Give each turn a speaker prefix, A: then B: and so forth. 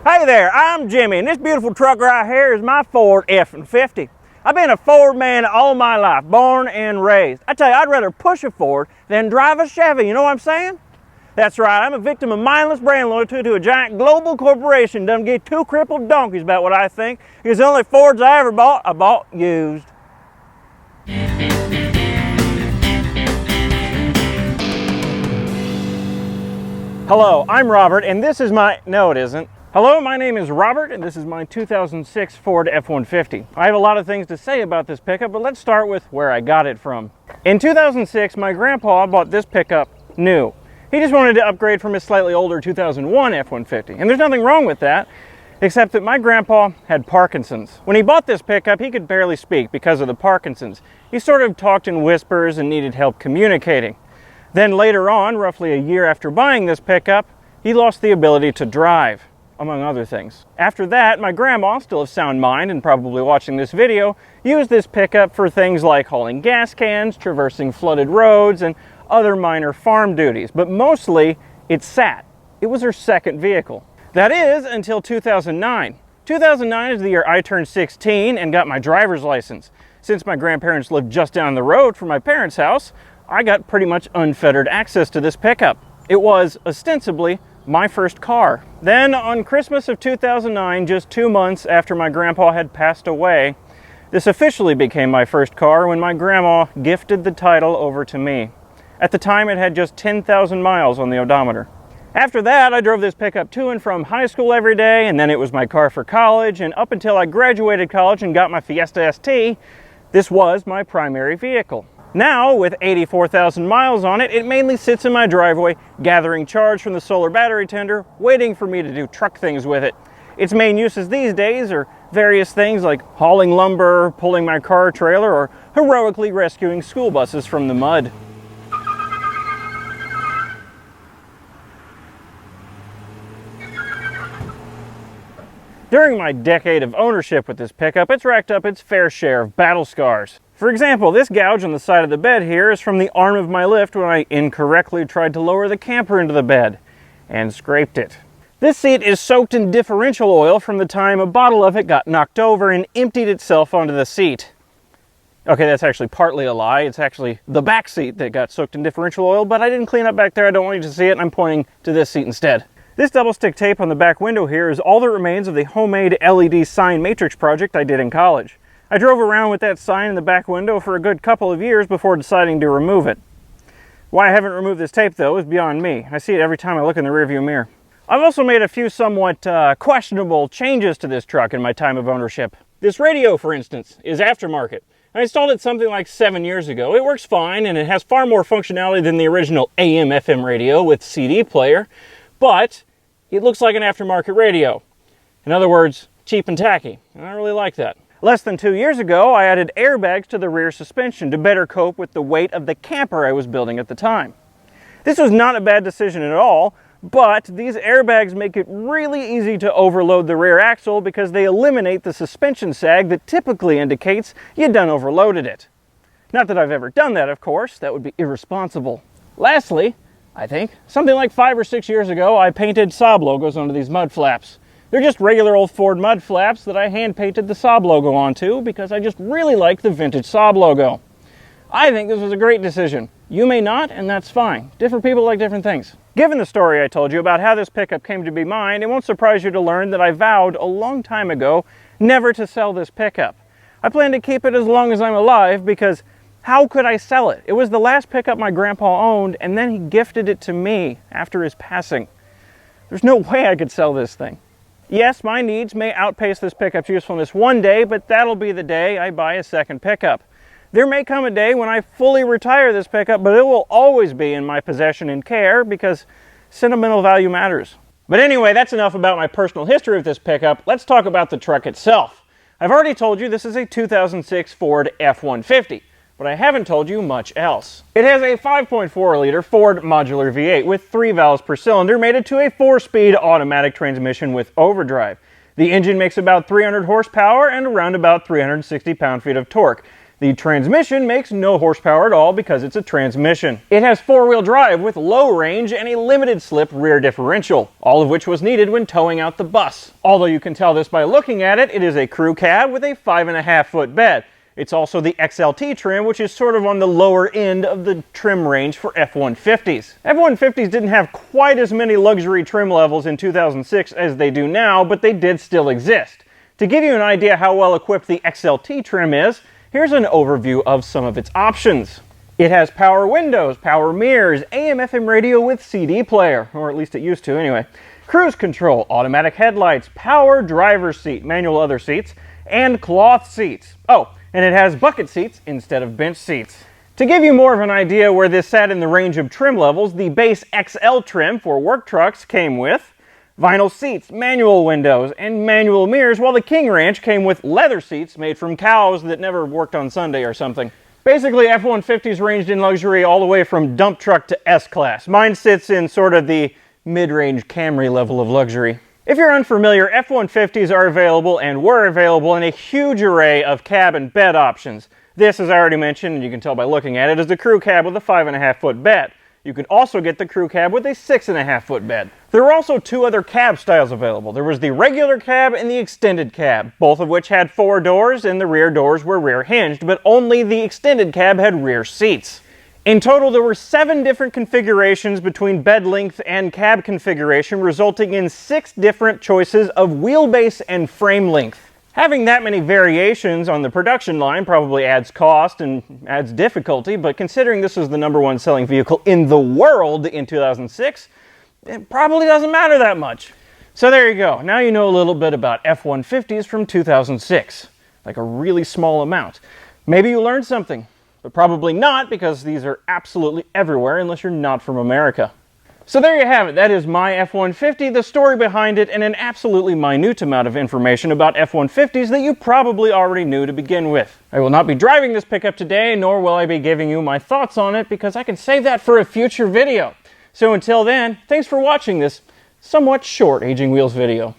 A: Hey there, I'm Jimmy, and this beautiful truck right here is my Ford F-150. I've been a Ford man all my life, born and raised. I tell you, I'd rather push a Ford than drive a Chevy, you know what I'm saying? That's right, I'm a victim of mindless brand loyalty to a giant global corporation. Doesn't get two crippled donkeys about what I think, because the only Fords I ever bought, I bought used. Hello, I'm Robert, and this is my, no it isn't. Hello, my name is Robert, and this is my 2006 Ford F-150. I have a lot of things to say about this pickup, but let's start with where I got it from. In 2006, my grandpa bought this pickup new. He just wanted to upgrade from his slightly older 2001 F-150, and there's nothing wrong with that, except that my grandpa had Parkinson's. When he bought this pickup, he could barely speak because of the Parkinson's. He sort of talked in whispers and needed help communicating. Then later on, roughly a year after buying this pickup, he lost the ability to drive, among other things. After that, my grandma, still of sound mind and probably watching this video, used this pickup for things like hauling gas cans, traversing flooded roads, and other minor farm duties. But mostly, it sat. It was her second vehicle. That is, until 2009. 2009 is the year I turned 16 and got my driver's license. Since my grandparents lived just down the road from my parents' house, I got pretty much unfettered access to this pickup. It was, ostensibly, my first car. Then, on Christmas of 2009, just 2 months after my grandpa had passed away, this officially became my first car when my grandma gifted the title over to me. At the time, it had just 10,000 miles on the odometer. After that, I drove this pickup to and from high school every day, and then it was my car for college, and up until I graduated college and got my Fiesta ST, this was my primary vehicle. Now, with 84,000 miles on it, it mainly sits in my driveway, gathering charge from the solar battery tender, waiting for me to do truck things with it. Its main uses these days are various things like hauling lumber, pulling my car trailer, or heroically rescuing school buses from the mud. During my decade of ownership with this pickup, it's racked up its fair share of battle scars. For example, this gouge on the side of the bed here is from the arm of my lift when I incorrectly tried to lower the camper into the bed and scraped it. This seat is soaked in differential oil from the time a bottle of it got knocked over and emptied itself onto the seat. Okay, that's actually partly a lie. It's actually the back seat that got soaked in differential oil, but I didn't clean up back there. I don't want you to see it, and I'm pointing to this seat instead. This double stick tape on the back window here is all that remains of the homemade LED sign matrix project I did in college. I drove around with that sign in the back window for a good couple of years before deciding to remove it. Why I haven't removed this tape, though, is beyond me. I see it every time I look in the rearview mirror. I've also made a few somewhat questionable changes to this truck in my time of ownership. This radio, for instance, is aftermarket. I installed it something like 7 years ago. It works fine, and it has far more functionality than the original AM/FM radio with CD player, but it looks like an aftermarket radio. In other words, cheap and tacky, and I really like that. Less than 2 years ago, I added airbags to the rear suspension to better cope with the weight of the camper I was building at the time. This was not a bad decision at all, but these airbags make it really easy to overload the rear axle because they eliminate the suspension sag that typically indicates you done overloaded it. Not that I've ever done that, of course. That would be irresponsible. Lastly, I think, something like 5 or 6 years ago, I painted Saab logos onto these mud flaps. They're just regular old Ford mud flaps that I hand-painted the Saab logo onto because I just really like the vintage Saab logo. I think this was a great decision. You may not, and that's fine. Different people like different things. Given the story I told you about how this pickup came to be mine, it won't surprise you to learn that I vowed a long time ago never to sell this pickup. I plan to keep it as long as I'm alive because how could I sell it? It was the last pickup my grandpa owned, and then he gifted it to me after his passing. There's no way I could sell this thing. Yes, my needs may outpace this pickup's usefulness one day, but that'll be the day I buy a second pickup. There may come a day when I fully retire this pickup, but it will always be in my possession and care because sentimental value matters. But anyway, that's enough about my personal history of this pickup. Let's talk about the truck itself. I've already told you this is a 2006 Ford F-150. But I haven't told you much else. It has a 5.4-liter Ford modular V8 with 3 valves per cylinder mated to a 4-speed automatic transmission with overdrive. The engine makes about 300 horsepower and around about 360 pound-feet of torque. The transmission makes no horsepower at all because it's a transmission. It has four-wheel drive with low range and a limited slip rear differential, all of which was needed when towing out the bus. Although you can tell this by looking at it, it is a crew cab with a 5.5-foot bed. It's also the XLT trim, which is sort of on the lower end of the trim range for F-150s. F-150s didn't have quite as many luxury trim levels in 2006 as they do now, but they did still exist. To give you an idea how well equipped the XLT trim is, here's an overview of some of its options. It has power windows, power mirrors, AM/FM radio with CD player, or at least it used to anyway, cruise control, automatic headlights, power driver's seat, manual other seats, and cloth seats. Oh, and it has bucket seats instead of bench seats. To give you more of an idea where this sat in the range of trim levels, the base XL trim for work trucks came with vinyl seats, manual windows, and manual mirrors, while the King Ranch came with leather seats made from cows that never worked on Sunday or something. Basically, F-150s ranged in luxury all the way from dump truck to S-Class. Mine sits in sort of the mid-range Camry level of luxury. If you're unfamiliar, F-150s are available and were available in a huge array of cab and bed options. This, as I already mentioned, and you can tell by looking at it, is the crew cab with a 5.5-foot bed. You can also get the crew cab with a 6.5-foot bed. There were also two other cab styles available. There was the regular cab and the extended cab, both of which had 4 doors and the rear doors were rear hinged, but only the extended cab had rear seats. In total, there were 7 different configurations between bed length and cab configuration, resulting in 6 different choices of wheelbase and frame length. Having that many variations on the production line probably adds cost and adds difficulty, but considering this was the #1 selling vehicle in the world in 2006, it probably doesn't matter that much. So there you go. Now you know a little bit about F-150s from 2006. Like a really small amount. Maybe you learned something, but probably not, because these are absolutely everywhere unless you're not from America. So there you have it. That is my F-150, the story behind it, and an absolutely minute amount of information about F-150s that you probably already knew to begin with. I will not be driving this pickup today, nor will I be giving you my thoughts on it, because I can save that for a future video. So until then, thanks for watching this somewhat short Aging Wheels video.